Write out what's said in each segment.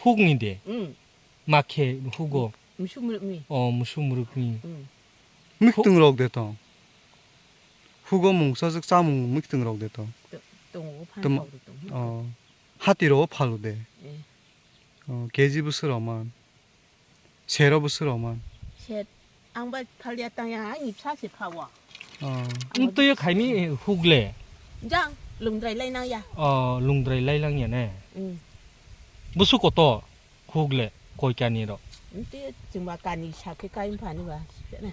훅인데 응. 마케 후고 무슨 물음이? 무슨 무릎이 응. 믹등럭 됐다. 후고 뭉사적 싸뭉 믹등럭 됐다. 똥 또 판사로 똥. 하디로 팔로 돼. 예. 게지부스러만 세러부스러만. 셋. 앙바 팔리아 땅야 아니 사시 파와. 또 가이미 훅래 장 룽드라이 라이나야. 룽드라이 라이랑이네 응. 무슨 것도 훅래 거기까지로 근데 정말 간이 샤케 까임 파는 거. 네.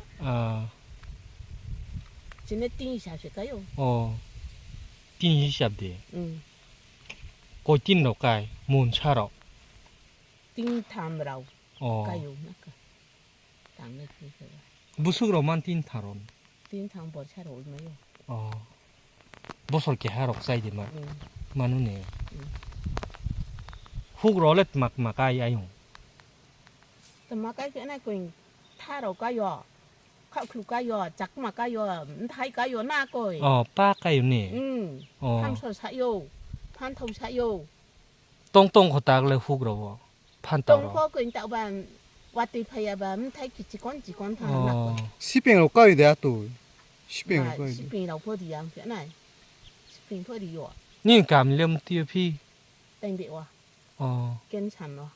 진짜 띵이 샤실까요? tin 시합대 응. 거기 띵로 가이 몬차로 띵 탐라우. 까요. 나까. 당내 그거. 무슨 로만 띵 타론 띵 탐버 차로 얼마요? 무슨 게 하러 사이드 말 응. 마누네 훅 롤렛 막 가이 아용 mà cái này cũng tha đâu cái yo khâu khâu cái yo chắc mà cái yo thấy cái yo na coi 빠 가요네 tham soi sai yo phan thâu sai yo 똥똥 거다글래 훅으로 trong 판따로 phố cũng tạo bàn qua tìm thấy bà thấy chỉ con thằng nào coi 시뱅으로 까야 돼 또. 시뱅으로 mà 까야 돼. shipping đâu phải đi ăn cái này shipping phải đi yo 니 감염 띠피 đánh bị wa kem chăn wa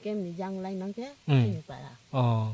kem đi giang lấy nắng thế 응. phải là 어